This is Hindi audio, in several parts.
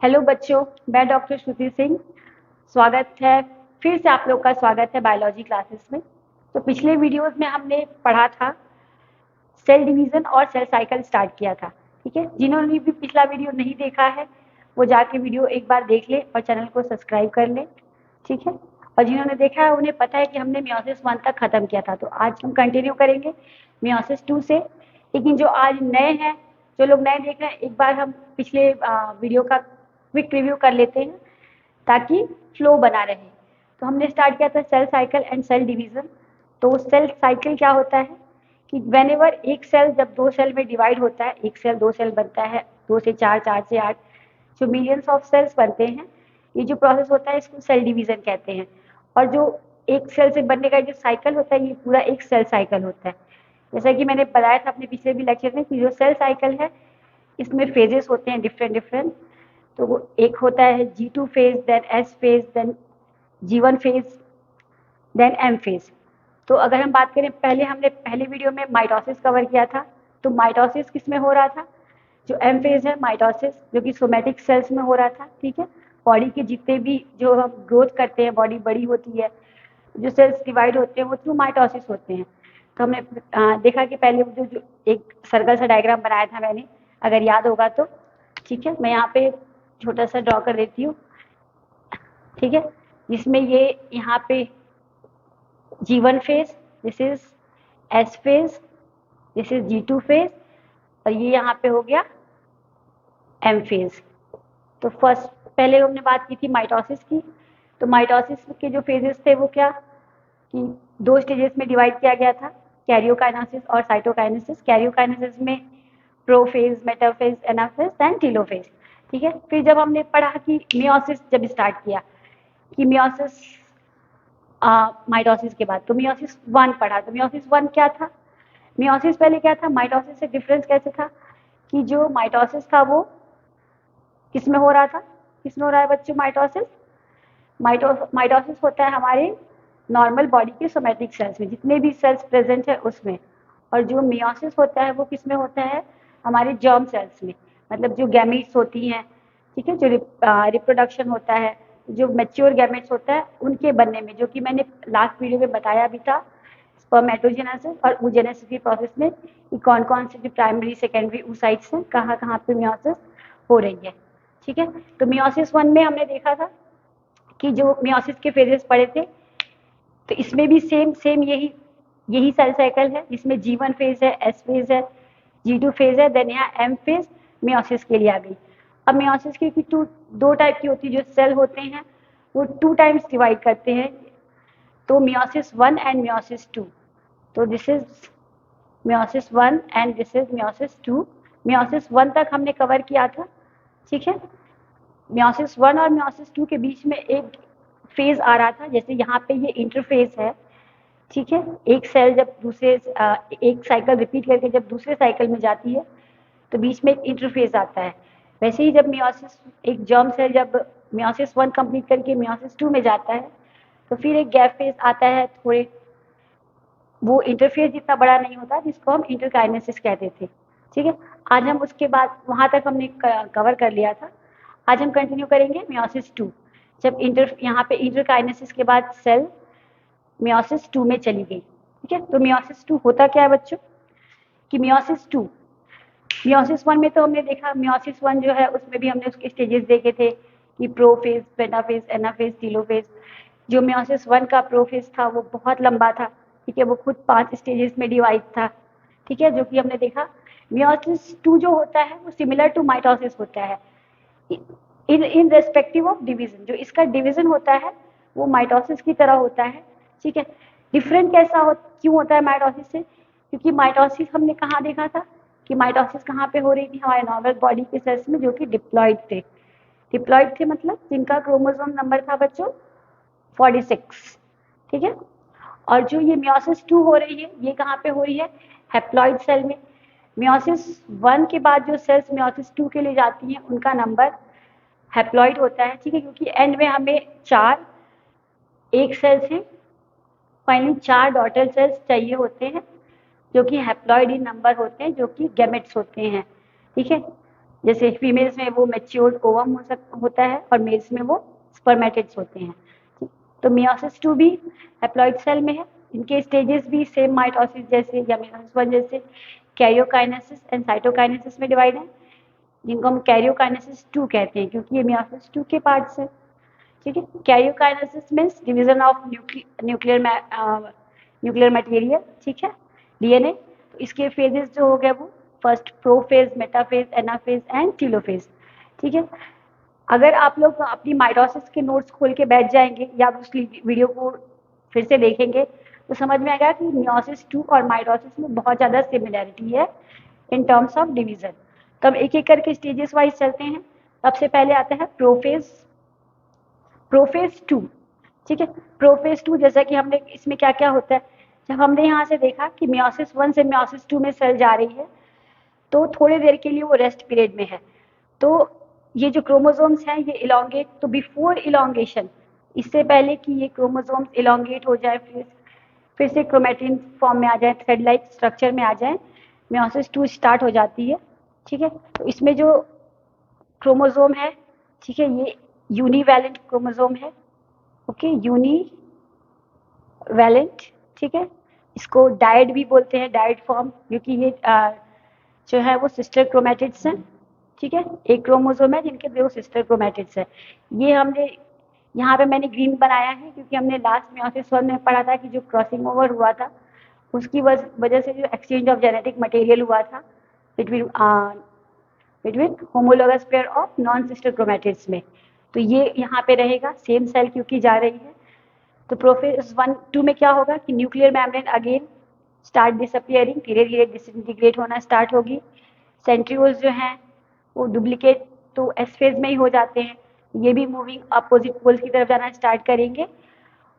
हेलो बच्चों, मैं डॉक्टर श्रुति सिंह। स्वागत है, फिर से आप लोग का स्वागत है बायोलॉजी क्लासेस में। तो पिछले वीडियोस में हमने पढ़ा था सेल डिवीजन और सेल साइकिल स्टार्ट किया था। ठीक है, जिन्होंने भी पिछला वीडियो नहीं देखा है वो जाके वीडियो एक बार देख ले और चैनल को सब्सक्राइब कर ले। ठीक है, और जिन्होंने देखा है उन्हें पता है कि हमने मियोसिस 1 तक खत्म किया था। तो आज हम कंटिन्यू करेंगे मियोसिस 2 से। लेकिन जो आज नए हैं, जो लोग नए देख रहे हैं, एक बार हम पिछले वीडियो का क्विक रिव्यू कर लेते हैं ताकि फ्लो बना रहे। तो हमने स्टार्ट किया था cell cycle and cell division. तो सेल साइकिल क्या होता है कि वेनेवर एक सेल जब दो सेल में डिवाइड होता है, एक सेल दो सेल बनता है, 2 से 4, 4 से 8, जो मिलियंस ऑफ सेल्स बनते हैं, ये जो प्रोसेस होता है इसको सेल डिवीजन कहते हैं। और जो एक सेल से बनने का जो साइकिल होता है ये पूरा एक सेल साइकिल होता है। जैसा कि मैंने बताया था अपने पिछले भी लेक्चर में कि जो सेल साइकिल है इसमें फेजेस होते हैं डिफरेंट डिफरेंट। तो वो एक होता है G2 phase, then S phase, then G1 phase, then M phase. तो अगर हम बात करें, पहले हमने पहले वीडियो में माइटोसिस कवर किया था। तो माइटोसिस किस में हो रहा था? जो M फेज है माइटोसिस, जो कि सोमेटिक सेल्स में हो रहा था। ठीक है, बॉडी के जितने भी जो हम ग्रोथ करते हैं, बॉडी बड़ी होती है, जो सेल्स डिवाइड होते हैं वो थ्रू माइटोसिस होते हैं। तो हमने देखा कि पहले जो एक सर्कल सा डायग्राम बनाया था मैंने, अगर याद होगा तो। ठीक है, मैं यहाँ पे छोटा सा ड्रॉ कर देती हूँ। ठीक है, जिसमें ये यहाँ पे G1 phase, this is S phase, this is G2 phase, और ये यहाँ पे हो गया M फेज। तो फर्स्ट पहले हमने बात की थी माइटोसिस की। तो माइटोसिस के जो फेजेस थे वो क्या कि दो स्टेजेस में डिवाइड किया गया था, कैरियोकाइनेसिस और साइटोकाइनेसिस। कैरियोकाइनेसिस में prophase, metaphase, anaphase, then telophase. ठीक है, फिर जब हमने पढ़ा कि मियोसिस जब स्टार्ट किया कि मियोसिस माइटोसिस के बाद, तो मियोसिस 1 पढ़ा। तो मियोसिस 1 क्या था? मियोसिस पहले क्या था, माइटोसिस से डिफरेंस कैसे था कि जो माइटोसिस था वो किस में हो रहा था? किस में हो रहा है बच्चों माइटोसिस? माइटोसिस होता है हमारे नॉर्मल बॉडी के सोमेटिक सेल्स में, जितने भी सेल्स प्रेजेंट है उसमें। और जो मियोसिस होता है वो किस में होता है? हमारे जर्म सेल्स में, मतलब जो गैमीट्स होती हैं। ठीक है, जो रिप्रोडक्शन होता है, जो मैच्योर गैमेट्स होता है उनके बनने में, जो कि मैंने लास्ट वीडियो में बताया भी था स्पर्मेटोजेनेसिस और oogenesis की प्रोसेस में कि कौन कौन से जो प्राइमरी सेकेंडरी oocytes हैं, कहाँ कहाँ पे मियोसिस हो रही है। ठीक है, तो मियोसिस 1 में हमने देखा था कि जो मियोसिस के फेजेस पढ़े थे, तो इसमें भी सेम सेम यही यही सेल साइकिल है, जिसमें G1 फेज है, S फेज है, G2 फेज है, देन यहाँ M फेज मियोसिस के लिए आ गई। अब मियोसिस की दो टाइप की होती है, जो सेल होते हैं वो 2 टाइम्स डिवाइड करते हैं। तो मियोसिस 1 एंड मियोसिस 2। तो this is meiosis 1 and this is meiosis 2। Meiosis 1 तक हमने कवर किया था। ठीक है, मियोसिस 1 और मियोसिस 2 के बीच में एक फेज आ रहा था, जैसे यहाँ पे ये इंटरफेज है। ठीक है, एक सेल जब दूसरे एक साइकिल रिपीट करके जब दूसरे साइकिल में जाती है तो बीच में एक इंटरफेज आता है। वैसे ही जब मियोसिस एक जर्म सेल जब मियोसिस 1 कंप्लीट करके मियोसिस 2 में जाता है तो फिर एक गैप फेज आता है, थोड़े वो इंटरफेज जितना बड़ा नहीं होता, जिसको हम इंटरकाइनेसिस कहते थे। ठीक है, आज हम उसके बाद वहां तक हमने कवर कर लिया था। आज हम कंटिन्यू करेंगे मियोसिस 2। जब यहाँ पे इंटरकाइनेसिस के बाद सेल मियोसिस 2 में चली गई। ठीक है, तो मियोसिस 2 होता क्या है बच्चों कि मियोसिस 2, मियोसिस 1 में तो हमने देखा, मियोसिस 1 जो है उसमें भी हमने उसके स्टेजेस देखे थे कि प्रोफेज, मेटाफेज, एनाफेज, टीलोफेज। जो मियोसिस 1 का प्रोफेज था वो बहुत लंबा था। ठीक है, वो खुद 5 स्टेजेस में डिवाइड था। ठीक है, जो कि हमने देखा। मियोसिस 2 जो होता है वो सिमिलर टू माइटोसिस होता है इन रेस्पेक्टिव ऑफ डिवीजन। जो इसका डिवीजन होता है वो माइटोसिस की तरह होता है। ठीक है, डिफरेंट क्यों होता है माइटोसिस से? क्योंकि माइटोसिस हमने कहाँ देखा था कि माइटोसिस कहाँ पे हो रही थी? हमारे नॉर्मल बॉडी के सेल्स में, जो कि डिप्लॉइड थे। डिप्लॉइड थे मतलब जिनका क्रोमोसोम नंबर था बच्चों 46। ठीक है, और जो ये मियोसिस 2 हो रही है ये कहाँ पे हो रही है? हैप्लॉइड सेल में। मियोसिस 1 के बाद जो सेल्स मियोसिस 2 के लिए जाती हैं उनका नंबर हैप्लॉइड होता है। ठीक है, क्योंकि एंड में हमें 4 एक सेल से फाइनली 4 डॉटर सेल्स चाहिए होते हैं, जो कि हैप्लॉइड इन नंबर होते हैं, जो कि गैमेट्स होते हैं। ठीक है, जैसे फीमेल्स में वो मैच्योर्ड ओवम होता है और मेल्स में वो स्पर्मेटिड्स होते हैं। तो मियोसिस 2 भी हैप्लॉइड सेल में है। इनके स्टेजेस भी सेम माइटोसिस जैसे या मियोसिस 1 जैसे कैरियोकाइनेसिस एंड साइटोकाइनेसिस में डिवाइड है, जिनको हम कैरियोकाइनेसिस 2 कहते हैं क्योंकि ये मियोसिस 2 के पार्ट्स हैं। ठीक है, karyokinesis means division of nuclear material, ठीक है, डीएनए। तो इसके फेजेस जो हो गए वो first prophase, metaphase, anaphase and telophase. ठीक है, अगर आप लोग अपनी माइटोसिस के नोट्स खोल के बैठ जाएंगे या उस वीडियो को फिर से देखेंगे तो समझ में आएगा कि मियोसिस 2 और माइटोसिस में बहुत ज़्यादा सिमिलैरिटी है इन टर्म्स ऑफ डिवीजन। तो हम एक एक करके स्टेजेस वाइज चलते हैं। सबसे पहले आता है प्रोफेज 2। ठीक है, प्रोफेज 2 जैसा कि हमने इसमें क्या क्या होता है, जब हमने यहाँ से देखा कि मियोसिस 1 से मियोसिस 2 में सेल जा रही है तो थोड़ी देर के लिए वो रेस्ट पीरियड में है। तो ये जो क्रोमोसोम्स हैं ये इलोंगेट, तो बिफोर इलोंगेशन, इससे पहले कि ये क्रोमोसोम्स इलोंगेट हो जाए, फिर से क्रोमेटिन फॉर्म में आ जाए, थ्रेड लाइक स्ट्रक्चर में आ जाए, मियोसिस 2 स्टार्ट हो जाती है। ठीक है, तो इसमें जो क्रोमोसोम है, ठीक है, ये यूनिवैलेंट क्रोमोसोम है। ओके, यूनिवैलेंट, ठीक है, इसको डाइड भी बोलते हैं, डाइड फॉर्म, क्योंकि ये जो है वो सिस्टर क्रोमेटिड्स हैं। ठीक है, एक क्रोमोसोम है जिनके 2 सिस्टर क्रोमेटिड्स है। ये हमने यहाँ पे मैंने ग्रीन बनाया है क्योंकि हमने लास्ट मियोसिस 1 में पढ़ा था कि जो क्रॉसिंग ओवर हुआ था उसकी वजह से जो एक्सचेंज ऑफ जेनेटिक मटेरियल हुआ था between homologous pair of non sister chromatids में, तो ये यहाँ पे रहेगा, सेम सेल क्योंकि जा रही है। तो प्रोफेज 1-2 में क्या होगा कि nuclear membrane again start disappearing, धीरे धीरे डिसइंटीग्रेट होना स्टार्ट होगी। सेंट्रियोल्स जो हैं वो डुप्लीकेट तो एस फेज में ही हो जाते हैं, ये भी मूविंग अपोजिट पोल्स की तरफ जाना स्टार्ट करेंगे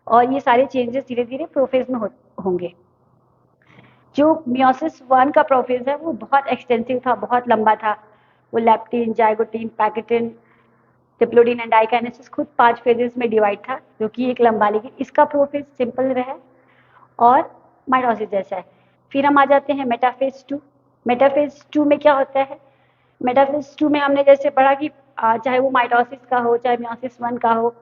और ये सारे चेंजेस धीरे धीरे प्रोफेज में होंगे। जो मियोसिस 1 का प्रोफेज है वो बहुत एक्सटेंसिव था, बहुत लंबा था। वो लैप्टिन, जाइगोटिन, पैकेटिन, डिप्लोडिन एंड डाइकाइनेसिस खुद 5 फेजेस में डिवाइड था, जो कि एक लंबा, लेकिन इसका प्रोफेज सिंपल रहा और माइटोसिस जैसा है। फिर हम आ जाते हैं मेटाफेज 2। मेटाफेज 2 में क्या होता है, मेटाफेज 2 में हमने जैसे पढ़ा कि चाहे वो माइटोसिस का हो, चाहे मियोसिस 1 का हो,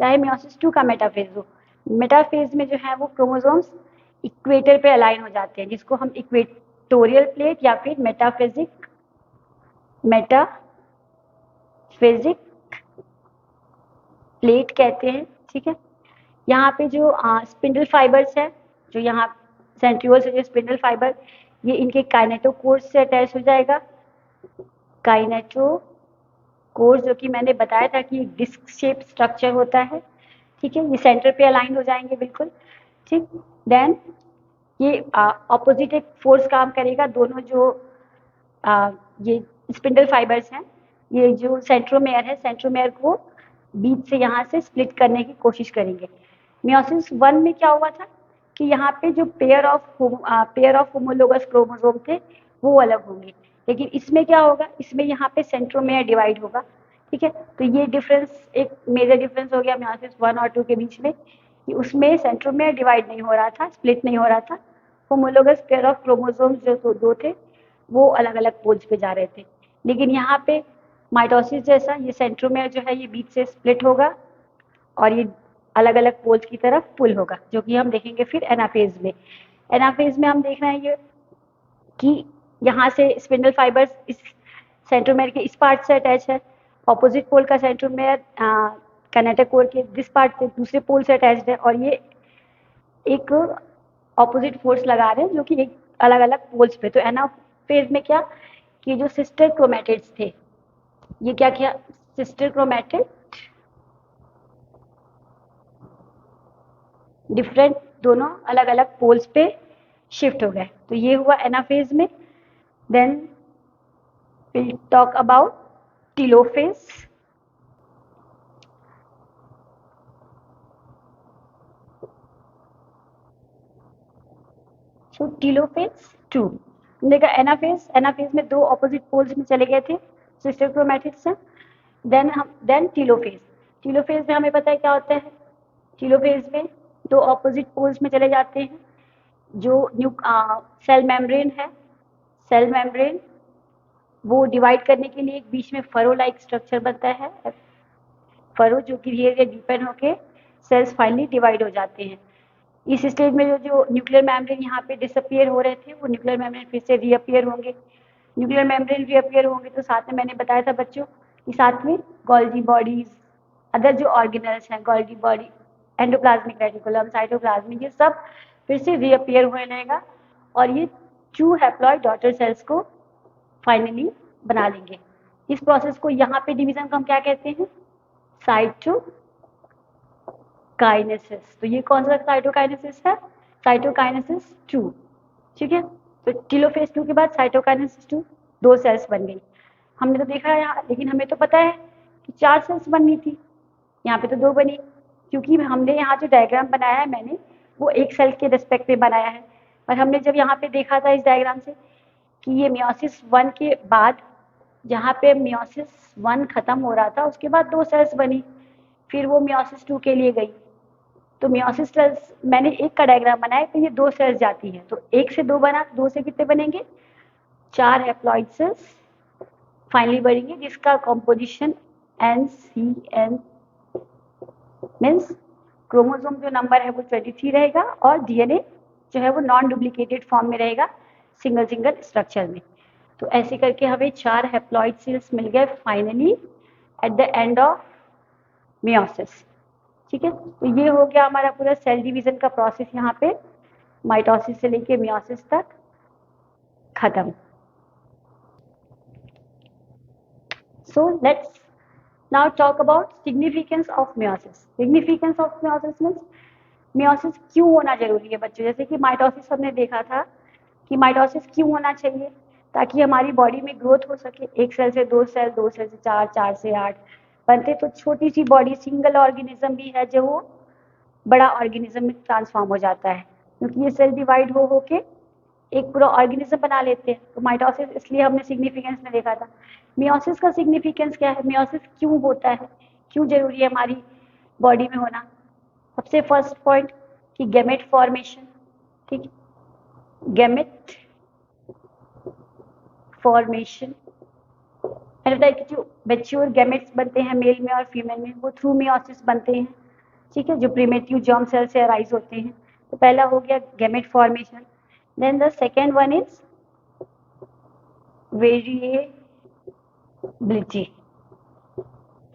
चाहे मियोसिस 2 का मेटाफेज हो, मेटाफेज में जो है वो क्रोमोसोम्स इक्वेटर पे अलाइन हो जाते हैं, जिसको हम इक्वेटोरियल प्लेट या फिर मेटाफेजिक प्लेट कहते हैं। ठीक है, यहाँ पे जो स्पिंडल फाइबर्स है, जो यहाँ सेंट्रियोल से जो स्पिंडल फाइबर, ये इनके काइनेटोकोर्स से अटैच हो जाएगा। काइनेटोकोर्स जो कि मैंने बताया था कि एक डिस्क शेप स्ट्रक्चर होता है। ठीक है, ये सेंटर पे अलाइन हो जाएंगे बिल्कुल। ठीक, देन ये ऑपोजिट एक फोर्स काम करेगा, दोनों जो ये स्पिंडल फाइबर्स हैं, ये जो सेंट्रोमेयर है, सेंट्रोमेयर को बीच से यहाँ से स्प्लिट करने की कोशिश करेंगे। मियोसिस 1 में क्या हुआ था कि यहाँ पे जो पेयर ऑफ होमोलोगस क्रोमोसोम थे वो अलग होंगे, लेकिन इसमें क्या होगा, इसमें यहाँ पे सेंट्रोमेयर डिवाइड होगा। ठीक है, तो ये डिफरेंस एक मेजर डिफरेंस हो गया मियोसिस 1 और 2 के बीच में, कि उसमें सेंट्रोमेयर डिवाइड नहीं हो रहा था, स्प्लिट नहीं हो रहा था, होमोलोगस पेयर ऑफ क्रोमोसोम्स जो 2 थे वो अलग अलग पोल्स पे जा रहे थे। लेकिन यहाँ पे माइटोसिस जैसा ये सेंट्रोमेयर जो है ये बीच से स्प्लिट होगा और ये अलग अलग पोल्स की तरफ पुल होगा, जो कि हम देखेंगे फिर एनाफेज में। एनाफेज में हम देख रहे हैं ये कि यहाँ से स्पिंडल फाइबर्स इस सेंट्रोमेयर के इस पार्ट से अटैच है, ऑपोजिट पोल का सेंट्रोमेयर काइनेटोकोर के दिस पार्ट से दूसरे पोल से अटैच्ड है, और ये एक ऑपोजिट फोर्स लगा रहे हैं जो कि एक अलग अलग पोल्स पे। तो एनाफेज में क्या कि जो सिस्टर क्रोमेटिड्स थे, ये क्या किया, सिस्टर क्रोमेटिड डिफरेंट दोनों अलग अलग पोल्स पे शिफ्ट हो गए। तो ये हुआ एनाफेज में। Then will talk about telophase. So telophase 2 देखा, एनाफेज में 2 ऑपोजिट पोल्स में चले गए थे, सिस्टर क्रोमेटिड्स हैं। देन टीलोफेज में हमें पता है क्या होता है, टीलोफेज में 2 ऑपोजिट पोल्स में चले जाते हैं। जो सेल मेम्ब्रेन है, सेल मेम्ब्रेन वो डिवाइड करने के लिए एक बीच में फरो लाइक स्ट्रक्चर बनता है, फरो, जो कि धीरे धीरे डीपन होके सेल्स फाइनली डिवाइड हो जाते हैं। इस स्टेज में जो न्यूक्लियर मेम्ब्रेन यहाँ पे डिसअपियर हो रहे थे, वो न्यूक्लियर मेम्ब्रेन फिर से रीअपियर होंगे। न्यूक्लियर मेम्ब्रेन रीअपियर होंगे तो साथ में मैंने बताया था बच्चों कि साथ में गोल्गी बॉडीज, अदर जो ऑर्गेनल्स हैं, Golgi body, endoplasmic reticulum, cytoplasm, ये सब फिर से रीअपियर होने लगेगा और ये ट्रू हैप्लॉइड डॉटर सेल्स को फाइनली बना लेंगे। इस प्रोसेस को यहाँ पे डिवीजन को हम क्या कहते हैं? साइटोकाइनेसिस। तो ये कौन सा साइटोकाइनेसिस है? साइटोकाइनेसिस 2, ठीक है। तो टेलोफेज 2 के बाद साइटोकाइनेसिस 2, 2 सेल्स बन गई। हमने तो देखा है यहाँ, लेकिन हमें तो पता है कि 4 सेल्स बननी थी, यहाँ पे तो 2 बनी, क्योंकि हमने यहाँ जो डायग्राम बनाया है मैंने, वो एक सेल के रिस्पेक्ट में बनाया है। और हमने जब यहाँ पे देखा था इस डायग्राम से कि ये मियोसिस 1 के बाद, जहाँ पे मियोसिस 1 खत्म हो रहा था, उसके बाद 2 सेल्स बनी, फिर वो मियोसिस 2 के लिए गई। तो मियोसिस सेल्स मैंने एक का डायग्राम बनाया, तो ये 2 सेल्स जाती है, तो 1 से 2 बना, 2 से कितने बनेंगे? 4 हैप्लॉइड सेल्स फाइनली बनेंगे, जिसका कॉम्पोजिशन NCN मीन्स क्रोमोसोम जो नंबर है वो 23 रहेगा और DNA जो है वो नॉन डुप्लीकेटेड फॉर्म में रहेगा, सिंगल सिंगल स्ट्रक्चर में। तो ऐसे करके हमें 4 हैप्लॉइड सेल्स मिल गए finally at the end of meiosis, ठीक है। तो ये हो गया हमारा पूरा सेल डिवीजन का प्रोसेस, यहाँ पे माइटोसिस से लेके मियोसिस तक खत्म। So let's now talk about significance of meiosis. Significance of meiosis means meiosis क्यों होना जरूरी है बच्चों? जैसे कि माइटोसिस हमने देखा था कि माइटोसिस क्यों होना चाहिए, ताकि हमारी बॉडी में ग्रोथ हो सके, 1 सेल से 2 सेल, 2 सेल से 4, 4 से 8 बनते, तो छोटी सी बॉडी सिंगल ऑर्गेनिज्म भी है जो वो बड़ा ऑर्गेनिज्म में ट्रांसफॉर्म हो जाता है, क्योंकि ये सेल डिवाइड हो के एक पूरा ऑर्गेनिज्म बना लेते हैं। तो माइटोसिस इसलिए हमने सिग्निफिकेंस में देखा था। मियोसिस का सिग्निफिकेंस क्या है? मियोसिस क्यों होता है, क्यों जरूरी है हमारी बॉडी में होना? सबसे फर्स्ट पॉइंट कि गैमेट फॉर्मेशन, ठीक है, गैमेट फॉर्मेशन, मैंने बताया कि जो मैच्योर गैमेट्स बनते हैं मेल में और फीमेल में, वो थ्रू मियोसिस बनते हैं, ठीक है, जो प्रीमेच्योर जर्म सेल से अराइज होते हैं। तो पहला हो गया gamete formation. Then the second one is variability.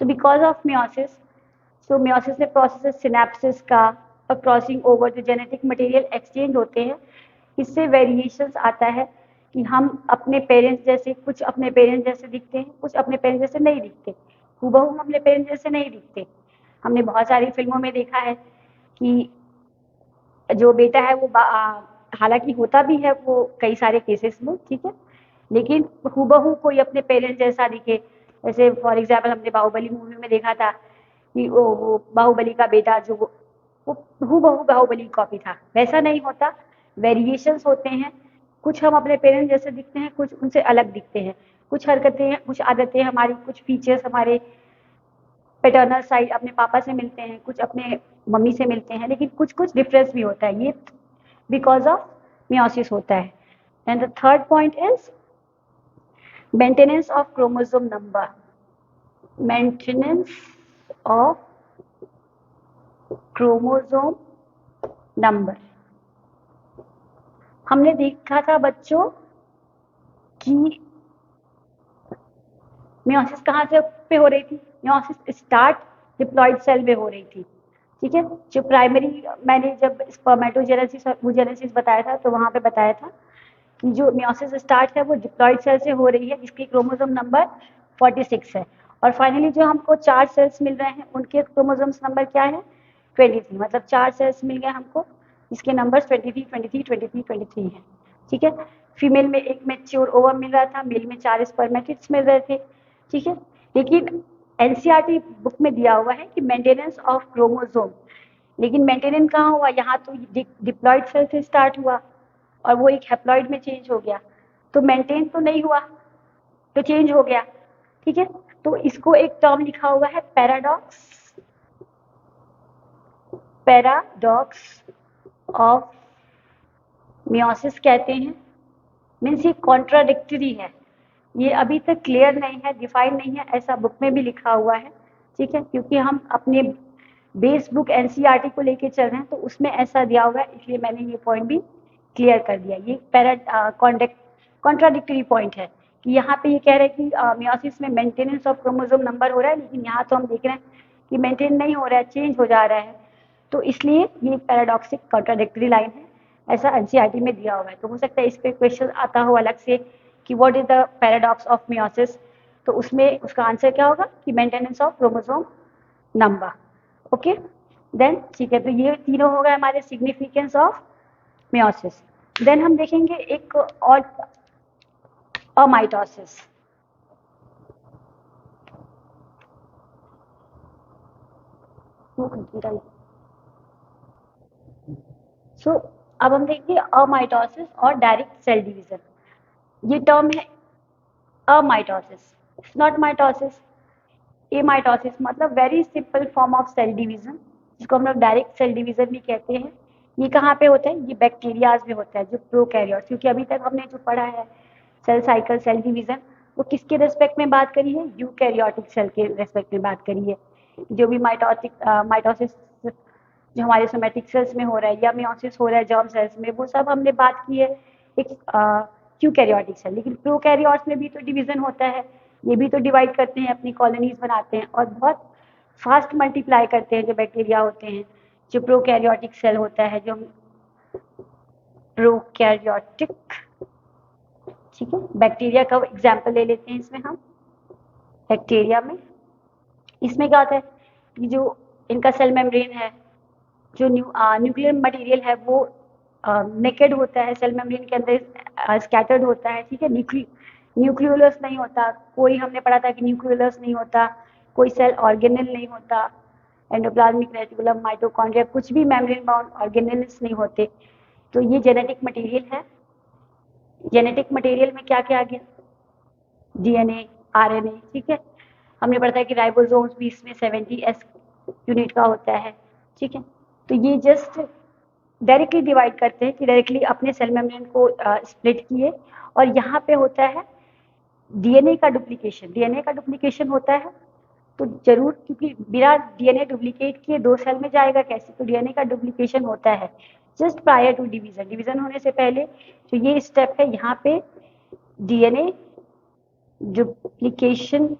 So because of meiosis, so meiosis में processes synapses का और crossing over जो genetic material exchange होते हैं, इससे variations आता है कि हम अपने पेरेंट्स जैसे, कुछ अपने पेरेंट्स जैसे दिखते हैं, कुछ अपने पेरेंट्स जैसे नहीं दिखते, हूबहू हम अपने पेरेंट्स जैसे नहीं दिखते। हमने बहुत सारी फिल्मों में देखा है कि जो बेटा है वो हालांकि होता भी है वो कई सारे केसेस में, ठीक है, लेकिन हूबहू कोई अपने पेरेंट्स जैसा दिखे। जैसे फॉर एग्जाम्पल हमने बाहुबली मूवी में देखा था कि वो बाहुबली का बेटा जो वो हूबहू बाहुबली कॉपी था, वैसा नहीं होता, वेरिएशंस होते हैं। कुछ हम अपने पेरेंट्स जैसे दिखते हैं, कुछ उनसे अलग दिखते हैं, कुछ हरकतें, कुछ आदतें हमारी, कुछ फीचर्स हमारे पैटर्नल साइड अपने पापा से मिलते हैं, कुछ अपने मम्मी से मिलते हैं, लेकिन कुछ कुछ डिफरेंस भी होता है, ये बिकॉज ऑफ मियोसिस होता है। And the third point is maintenance of chromosome number, maintenance of chromosome number. हमने देखा था बच्चों कि मियोसिस कहाँ से पे हो रही थी? मियोसिस स्टार्ट डिप्लॉइड सेल में हो रही थी, ठीक है। जो प्राइमरी, मैंने जब स्पर्मेटोजेनेसिस और oogenesis बताया था तो वहाँ पे बताया था कि जो मियोसिस स्टार्ट है वो डिप्लॉइड सेल से हो रही है, जिसकी क्रोमोसोम नंबर 46 है, और फाइनली जो हमको 4 सेल्स मिल रहे हैं उनके क्रोमोसोम्स नंबर क्या है? 23। मतलब 4 सेल्स मिल गए हमको जिसके नंबर 23, 23, 23, 23 है, ठीक है। फीमेल में एक मैच्योर ओवम मिल रहा था, मेल में 4 स्पर्मेटिड्स मिल रहे थे, ठीक है। लेकिन एनसीईआरटी बुक में दिया हुआ है कि मेंटेनेंस ऑफ क्रोमोसोम, लेकिन मेंटेनेंस कहाँ हुआ? यहाँ तो डिप्लॉइड सेल से स्टार्ट हुआ और वो एक हैप्लॉइड में चेंज हो गया, तो मेंटेन तो नहीं हुआ, तो चेंज हो गया, ठीक है। तो इसको एक टर्म लिखा हुआ है पैराडॉक्स, पैराडॉक्स ऑफ मियोसिस कहते हैं। मीन्स ये कॉन्ट्राडिक्टरी है, ये अभी तक क्लियर नहीं है, डिफाइन नहीं है, ऐसा बुक में भी लिखा हुआ है, ठीक है, क्योंकि हम अपने बेस बुक एनसीईआरटी को लेके चल रहे हैं, तो उसमें ऐसा दिया हुआ है, इसलिए मैंने ये पॉइंट भी क्लियर कर दिया। ये कॉन्ट्राडिक्टरी पॉइंट है कि यहाँ पे ये कह रहे हैं कि मियोसिस में मेंटेनेंस ऑफ क्रोमोसोम नंबर हो रहा है, लेकिन यहाँ तो हम देख रहे हैं कि मेंटेन नहीं हो रहा है, चेंज हो जा रहा है, तो इसलिए ये पैराडॉक्सिक कॉन्ट्राडिक्टरी लाइन है, ऐसा एनसीईआरटी में दिया हुआ है। तो हो सकता है इस पे क्वेश्चन आता हो अलग से कि what is the paradox of meiosis, तो उसमें उसका आंसर क्या होगा कि maintenance of chromosome number. Okay, then ठीक है, तो ये तीनों हो गए हमारे सिग्निफिकेंस ऑफ मियोसिस। देन हम देखेंगे एक और अमाइटोसिस। सो अब हम देखेंगे अमाइटोसिस और डायरेक्ट सेल डिवीजन। ये टर्म है अमाइटोसिस, नॉट माइटोसिस। एमाइटोसिस मतलब very simple form of cell division, जिसको हम लोग डायरेक्ट सेल डिवीजन भी कहते हैं। ये कहाँ पे होता है? ये बैक्टीरियाज में होता है, जो प्रोकैरियोट्स, क्योंकि अभी तक हमने जो पढ़ा है सेल साइकिल, सेल डिवीजन, वो किसके रेस्पेक्ट में बात करी है? यूकैरियोटिक सेल के रेस्पेक्ट में बात करी है। जो भी माइटोसिस जो हमारे सोमेटिक सेल्स में हो रहा है या मियोसिस हो रहा है जर्म सेल्स में, वो सब हमने बात की है एक यूकैरियोटिक सेल। लेकिन प्रोकैरियोट्स में भी तो डिवीजन होता है, ये भी तो डिवाइड करते हैं, अपनी कॉलोनीज बनाते हैं और बहुत फास्ट मल्टीप्लाई करते हैं जो बैक्टीरिया होते हैं। जो प्रोकैरियोटिक सेल होता है, जो प्रोकैरियोटिक, ठीक है, बैक्टीरिया का एग्जाम्पल ले लेते हैं इसमें हम। बैक्टीरिया में इसमें क्या होता है कि जो इनका सेल मेम्ब्रेन है, जो न्यूक्लियर मटेरियल है वो नेकेड होता है, सेल मेम्ब्रेन के अंदर स्कैटर्ड होता है, ठीक है, न्यूक्लियोलस नहीं होता, कोई हमने पढ़ा था कि न्यूक्लियोलस नहीं होता, कोई सेल ऑर्गेनेल नहीं होता, एंडोप्लाज्मिक रेटिकुलम, माइटोकॉन्ड्रिया, कुछ भी मेम्ब्रेन बाउंड ऑर्गेनेल्स नहीं होते। तो ये जेनेटिक मटेरियल है। जेनेटिक मटेरियल में क्या क्या आ गया? डीएनए, आरएनए, ठीक है, हमने पढ़ा था कि राइबोसोम्स भी इसमें 70s यूनिट का होता है, ठीक है। तो ये जस्ट डायरेक्टली डिवाइड करते हैं कि डायरेक्टली अपने सेल मेम्ब्रेन को स्प्लिट किए, और यहाँ पे होता है डीएनए का डुप्लीकेशन। डीएनए का डुप्लीकेशन होता है तो जरूर, क्योंकि बिना डीएनए डुप्लीकेट किए दो सेल में जाएगा कैसे, तो डीएनए का डुप्लीकेशन होता है just prior to division. Division होने से पहले जो ये स्टेप है, यहाँ पे डीएनए डुप्लीकेशन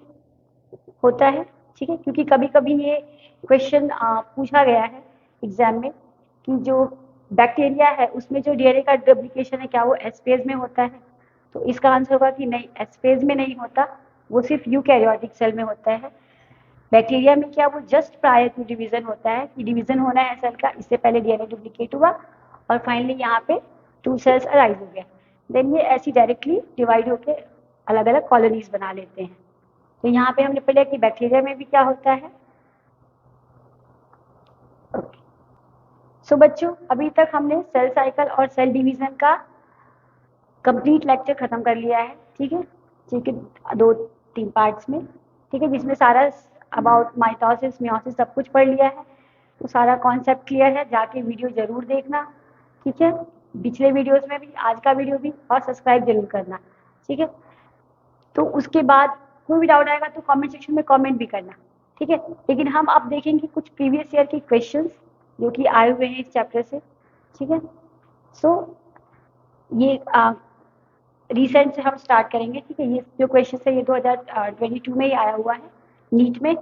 होता है, ठीक है, क्योंकि कभी कभी ये क्वेश्चन पूछा गया है एग्जाम में कि जो बैक्टीरिया है उसमें जो डीएनए का डुप्लीकेशन है क्या वो एस फेज में होता है? तो इसका आंसर होगा कि नहीं, एस फेज में नहीं होता, वो सिर्फ यूकैरियोटिक सेल में होता है। बैक्टीरिया में क्या, वो जस्ट प्रायर टू डिवीजन होता है कि डिवीजन होना है सेल का, इससे पहले डीएनए डुप्लीकेट हुआ और फाइनली यहाँ पे 2 सेल्स अराइज हो गए, देन ये ऐसी डायरेक्टली डिवाइड होके अलग अलग कॉलोनीज बना लेते हैं। तो यहाँ पे हमने पढ़ा कि बैक्टीरिया में भी क्या होता है। सो बच्चों, अभी तक हमने सेल साइकिल और सेल डिवीजन का कंप्लीट लेक्चर खत्म कर लिया है, ठीक है, ठीक है, 2-3 पार्ट्स में, ठीक है, जिसमें सारा अबाउट माइटोसिस, मियोसिस सब कुछ पढ़ लिया है। तो सारा कॉन्सेप्ट क्लियर है, जाके वीडियो जरूर देखना, ठीक है, पिछले वीडियोस में भी, आज का वीडियो भी, और सब्सक्राइब जरूर करना, ठीक है। तो उसके बाद कोई भी डाउट आएगा तो कमेंट सेक्शन में कमेंट भी करना, ठीक है। लेकिन हम अब देखेंगे कुछ प्रीवियस ईयर के क्वेश्चंस जो कि आए हुए हैं इस चैप्टर से, ठीक है। सो ये रिसेंट से हम स्टार्ट करेंगे, ठीक है। ये जो क्वेश्चन है ये 2022 में ही आया हुआ है नीट में।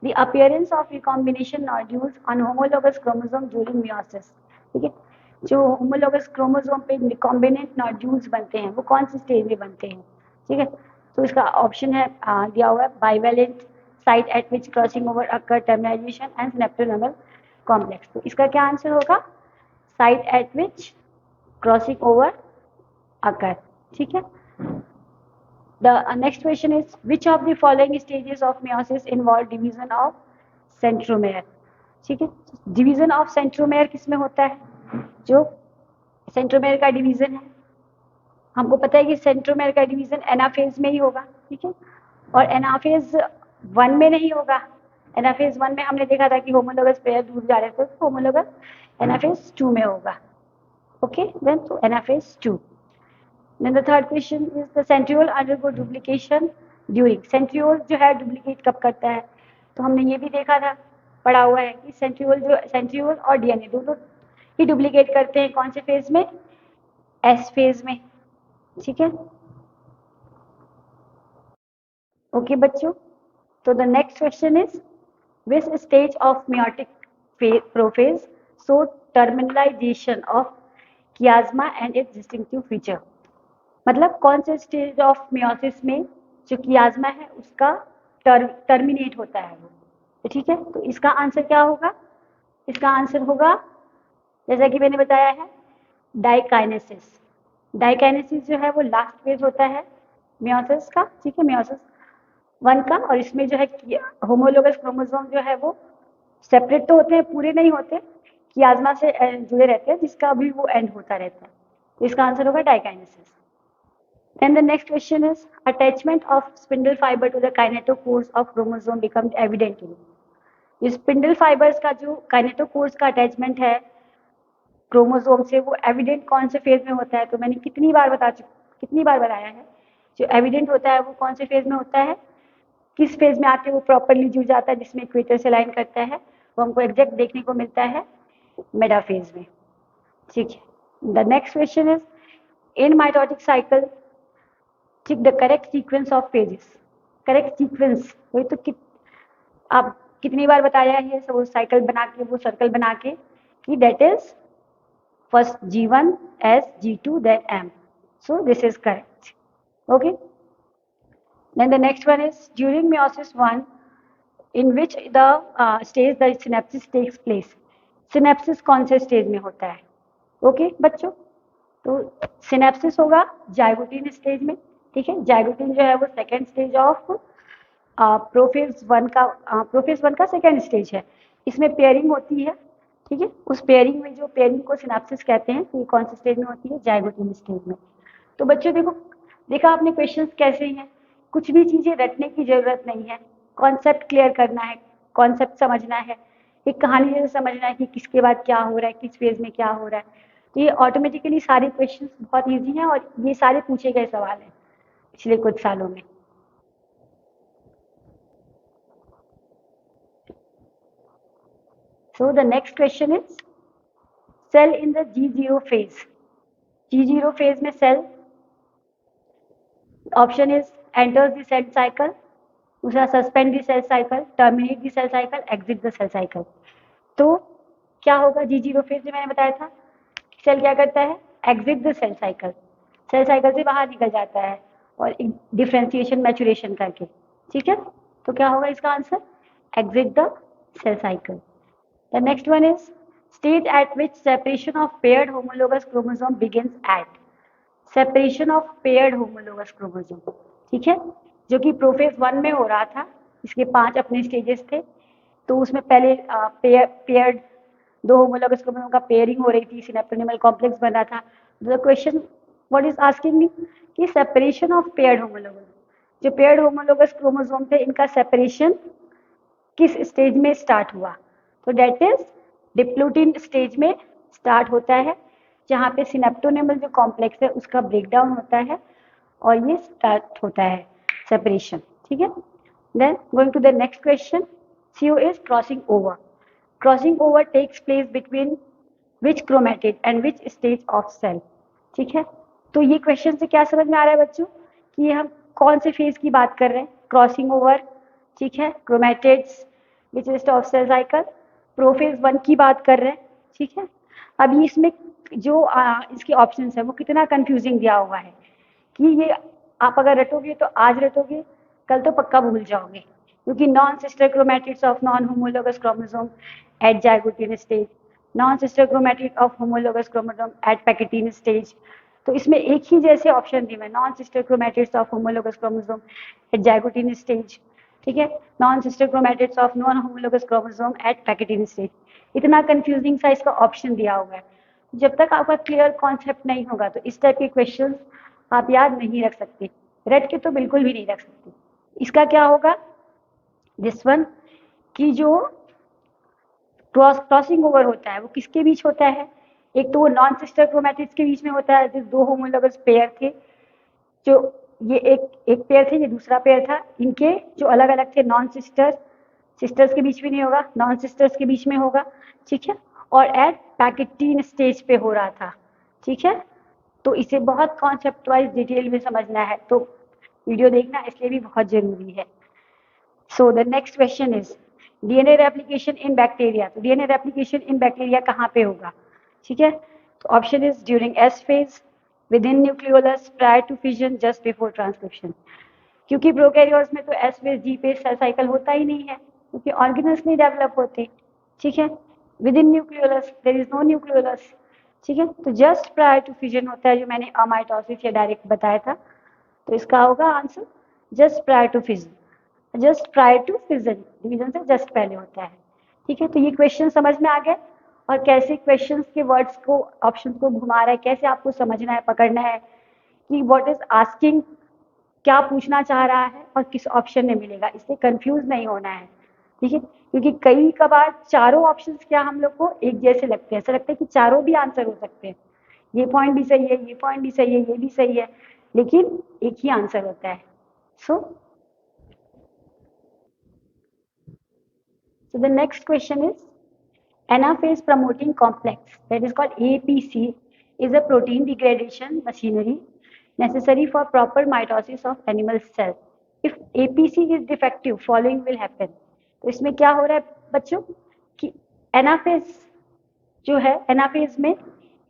The appearance of recombination nodules on homologous chromosome during meiosis, ठीक है। जो होमोलोगस क्रोमोसोम पे रिकॉम्बिनेंट नॉड्यूल्स बनते हैं वो कौन सी स्टेज में बनते हैं, ठीक है। तो इसका ऑप्शन है दिया हुआ है, bivalent site at which crossing over occur, terminalisation and synaptonemal complex. तो इसका क्या आंसर होगा? Site at which crossing over occur, ठीक है। The next question is, which of the following stages of meiosis involve division of centromere, ठीक है। डिवीजन ऑफ सेंट्रोमेयर किसमें होता है? जो सेंट्रोमेयर का डिवीजन है, हमको पता है कि सेंट्रोमेयर का डिवीजन एनाफेज में ही होगा, ठीक है, और एनाफेज 1 में नहीं होगा। एनाफेज 1 में हमने देखा था कि होमोलोगस पेयर दूर जा रहे थे, तो होमोलोगस एनाफेज 2 में होगा, ओके। देन तो anaphase 2। Then the third question is the centriole undergo duplication during. Centriole जो है डुप्लीकेट कब करता है, तो हमने ये भी देखा था, पढ़ा हुआ है कि सेंट्रियोल और डीएनए दोनों ही डुप्लीकेट करते हैं कौन से फेज में, एस फेज में। ठीक है, ओके बच्चों। तो the next question is which stage of meiotic prophase so terminalisation of chiasma and its distinctive feature. मतलब कौन से स्टेज ऑफ मियोसिस में जो कियाज्मा है उसका टर्मिनेट होता है वो। तो ठीक है, तो इसका आंसर क्या होगा, इसका आंसर होगा जैसा कि मैंने बताया है डाइकाइनेसिस। डाइकाइनेसिस जो है वो लास्ट फेज होता है मियोसिस का। ठीक है, मियोसिस 1 का। और इसमें जो है होमोलोगस क्रोमोसोम जो है वो सेपरेट तो होते हैं, पूरे नहीं होते, कियाज्मा से जुड़े रहते हैं, जिसका अभी वो एंड होता रहता है। तो इसका आंसर होगा diakinesis. Then the next question is attachment of spindle fiber to the kinetochores of chromosome becomes evident in। ये स्पिंडल फाइबर्स का जो काइनेटोकोर्स का अटैचमेंट है क्रोमोसोम से वो एविडेंट कौन से फेज में होता है। तो मैंने कितनी बार बताया है, जो एविडेंट होता है वो कौन से फेज में होता है, किस फेज में आके वो प्रॉपरली जुड़ जाता है जिसमें इक्वेटर से लाइन करता है, वो हमको एग्जैक्ट देखने को मिलता है मेटाफेज में। ठीक है, the next question is in mitotic cycle ठीक the correct sequence of phases. Correct sequence वही तो आप कितनी बार बताया है वो साइकिल बना के, वो सर्कल बना के कि that is first G1 S G2 then M, so this is correct। okay, then the next one is during meiosis 1 in which the stage the synapsis takes place। synapsis कौन से स्टेज में होता है, ओके बच्चों। तो सिनेप्सिस होगा जाइगोटीन स्टेज में। ठीक है, जाइगोटीन जो है वो सेकेंड स्टेज ऑफ प्रोफेज 1 का सेकेंड स्टेज है। इसमें पेयरिंग होती है। ठीक है, उस पेयरिंग में जो पेयरिंग को सिनेप्सिस कहते हैं, तो ये कौन से स्टेज में होती है, जाइगोटीन स्टेज में। तो बच्चों देखा आपने क्वेश्चंस कैसे हैं, कुछ भी चीजें रटने की जरूरत नहीं है, कॉन्सेप्ट क्लियर करना है, कॉन्सेप्ट समझना है, एक कहानी जैसे समझना है कि किसके बाद क्या हो रहा है, किस फेज में क्या हो रहा है। तो ये ऑटोमेटिकली सारे क्वेश्चंस बहुत ईजी हैं और ये सारे पूछे गए सवाल हैं पिछले कुछ सालों में। So the next question is cell in the G0 phase। G0 phase में cell option is enters the cell cycle, दूसरा suspend the cell cycle, terminate the cell cycle, exit the cell cycle। तो क्या होगा G0 phase में, मैंने बताया था सेल क्या करता है, exit the cell cycle, cell cycle से बाहर निकल जाता है और डिफरेंशिएशन मैचुरेशन करके। ठीक है, तो क्या होगा इसका answer, exit the cell cycle। The next one is stage at which separation of paired homologous chromosome begins at। separation of paired homologous chromosome, ठीक है, जो कि प्रोफेज 1 में हो रहा था। इसके 5 अपने स्टेजेस थे। तो उसमें पहले पेयर्ड 2 होमोलोगस क्रोमोसोम का पेयरिंग हो रही थी, सिनेप्टोनिमल कॉम्प्लेक्स बन रहा था। The question what is asking me कि सेपरेशन ऑफ पेयर्ड होमोलोगस, जो पेयर्ड होमोलोगस क्रोमोसोम थे इनका सेपरेशन किस स्टेज में स्टार्ट हुआ। तो डेट इज डिप्लोटिन स्टेज में स्टार्ट होता है, जहाँ पे सिनेप्टोनिमल जो कॉम्प्लेक्स है उसका ब्रेकडाउन होता है और ये स्टार्ट होता है सेपरेशन। ठीक है, then going to the next question, CO is crossing over. Crossing over takes place between which chromatid and which stage of cell. ठीक है, तो ये क्वेश्चन से क्या समझ में आ रहा है बच्चों कि हम कौन से फेज की बात कर रहे हैं, क्रॉसिंग ओवर, ठीक है, chromatids, which stage of cell cycle, prophase 1 की बात कर रहे हैं। ठीक है, अभी इसमें जो इसके ऑप्शंस है वो कितना कंफ्यूजिंग दिया हुआ है कि ये आप अगर रटोगे तो आज रटोगे, कल तो पक्का भूल जाओगे, क्योंकि non sister chromatids of non homologous chromosome at zygotene stage, non sister chromatid of homologous chromosome at pachytene stage. तो इसमें एक ही जैसे ऑप्शन दिए हैं, non sister chromatids of homologous chromosome at zygotene stage, ठीक है, non sister chromatids of non homologous chromosome at pachytene stage. इतना कंफ्यूजिंग सा इसका ऑप्शन दिया हुआ है। जब तक आपका क्लियर कॉन्सेप्ट नहीं होगा तो इस टाइप के क्वेश्चन आप याद नहीं रख सकते, रट के तो बिल्कुल भी नहीं रख सकते। इसका क्या होगा, दिस वन की जो क्रॉसिंग ओवर होता है वो किसके बीच होता है, एक तो वो नॉन सिस्टर क्रोमैटिड्स के बीच में होता है, जो दो होमोलोगस पेयर थे, जो ये एक पेयर थे, ये दूसरा पेयर था, इनके जो अलग अलग थे नॉन सिस्टर्स के बीच में नहीं होगा, नॉन सिस्टर्स के बीच में होगा, ठीक है, और एट पैकेटीन स्टेज पे हो रहा था, ठीक है। तो इसे बहुत कॉन्सेप्ट वाइज डिटेल में समझना है, तो वीडियो देखना इसलिए भी बहुत जरूरी है। So the next question is DNA replication in bacteria. तो डीएनए रेप्लिकेशन इन बैक्टीरिया कहाँ पे होगा, ठीक है। तो option is during S phase, within nucleolus, prior to fission, just before transcription. क्योंकि प्रोकैरियोट्स में तो S phase G phase cell cycle होता ही नहीं है, क्योंकि ऑर्गेनल्स नहीं डेवलप होते, ठीक है। Within nucleolus there is no nucleolus, ठीक है। तो जस्ट प्रायर टू फिजन होता है, जो मैंने अमाइटोसिस या डायरेक्ट बताया था। तो इसका होगा answer just prior to fission, just prior to fission, division से जस्ट पहले होता है, ठीक है। तो ये क्वेश्चन समझ में आ गए, और कैसे क्वेश्चंस के वर्ड्स को, ऑप्शन को घुमा रहा है, कैसे आपको समझना है, पकड़ना है कि व्हाट इज आस्किंग, क्या पूछना चाह रहा है और किस ऑप्शन में मिलेगा, इससे कंफ्यूज नहीं होना है, ठीक है। क्योंकि कई कबार चारों ऑप्शंस क्या हम लोग को एक जैसे लगते हैं, ऐसा लगता है कि चारों भी आंसर हो सकते हैं, ये पॉइंट भी सही है, ये पॉइंट भी सही है, ये भी सही है, लेकिन एक ही आंसर होता है। सो the next question is anaphase promoting complex, that is called APC, is a protein degradation machinery necessary for proper mitosis of animal cell. If APC is defective, following will happen. तो इसमें क्या हो रहा है बच्चों कि एनाफेज जो है, एनाफेज में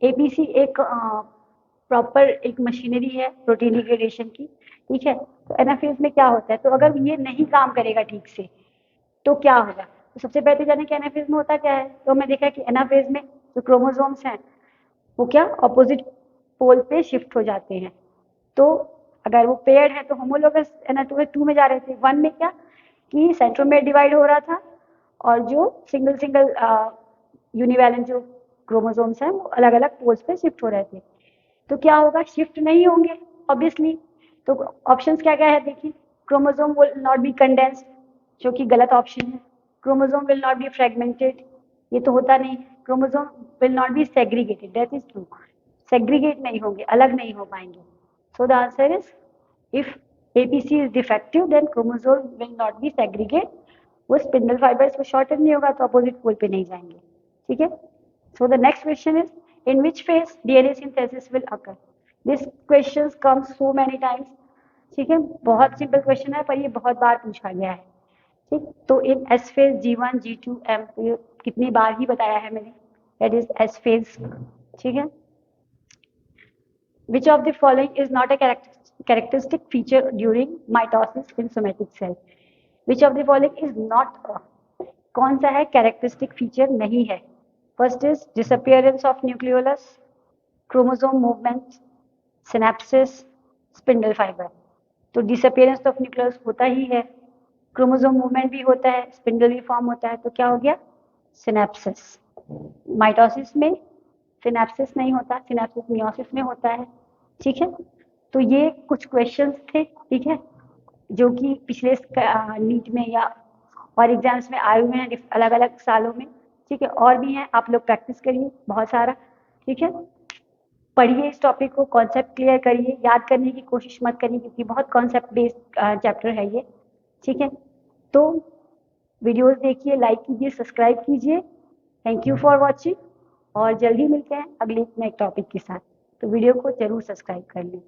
एपीसी एक प्रॉपर एक मशीनरी है प्रोटीन डिग्रेडेशन की, ठीक है। तो एनाफेज में क्या होता है, तो अगर ये नहीं काम करेगा ठीक से तो क्या होगा। तो सबसे पहले जाने कि एनाफेज में होता क्या है, तो हमने देखा कि एनाफेज में जो क्रोमोसोम्स हैं वो क्या ऑपोजिट पोल पे शिफ्ट हो जाते हैं। तो अगर वो पेयर्ड है तो होमोलोगस एनाटोमी 2 में जा रहे थे, 1 में क्या कि सेंट्रोमेयर डिवाइड हो रहा था, और जो सिंगल यूनिवैलेंट जो क्रोमोसोम्स हैं वो अलग अलग पोल्स पे शिफ्ट हो रहे थे। तो क्या होगा, शिफ्ट नहीं होंगे ऑब्वियसली। तो ऑप्शंस क्या क्या है देखिए, chromosome will not be condensed, जो कि गलत ऑप्शन है। Chromosome will not be fragmented, ये तो होता नहीं। Chromosome will not be segregated, that is true, segregate नहीं होंगे, अलग नहीं हो पाएंगे। So the answer is if APC is defective then chromosome will not be segregate, वो स्पिंडल फाइबर्स को शॉर्टन नहीं होगा तो अपोजिट पोल पे नहीं जाएंगे, ठीक है। So the next question is in which phase DNA synthesis will occur. This question comes so many times, ठीक है। बहुत सिंपल क्वेश्चन है पर ये बहुत बार पूछा गया है, ठीक। तो इन S phase G1 G2 M, तो कितनी बार ही बताया है मैंने, दैट इज एस फेज, ठीक है। Which of the following is not a characteristic feature during mitosis in somatic cell? Which of the following is not a, कौन सा है characteristic feature नहीं है? First is disappearance of nucleolus, chromosome movement, synapses, spindle fiber. तो disappearance of nucleolus होता ही है, chromosome movement भी होता है, spindle भी form होता है, तो क्या हो गया synapses. Mitosis में सिनेप्सिस नहीं होता, सिनेप्सिस मियोसिस में होता है, ठीक है। तो ये कुछ क्वेश्चंस थे, ठीक है, जो कि पिछले नीट में या और एग्जाम्स में आए हुए हैं अलग अलग सालों में, ठीक है। और भी हैं, आप लोग प्रैक्टिस करिए बहुत सारा, ठीक है। पढ़िए इस टॉपिक को, कॉन्सेप्ट क्लियर करिए, याद करने की कोशिश मत करिए क्योंकि बहुत कॉन्सेप्ट बेस्ड चैप्टर है ये, ठीक है। तो वीडियोस देखिए, लाइक कीजिए, सब्सक्राइब कीजिए। थैंक यू फॉर वॉचिंग, और जल्दी मिलते हैं अगले नए टॉपिक के साथ। तो वीडियो को जरूर सब्सक्राइब कर लें।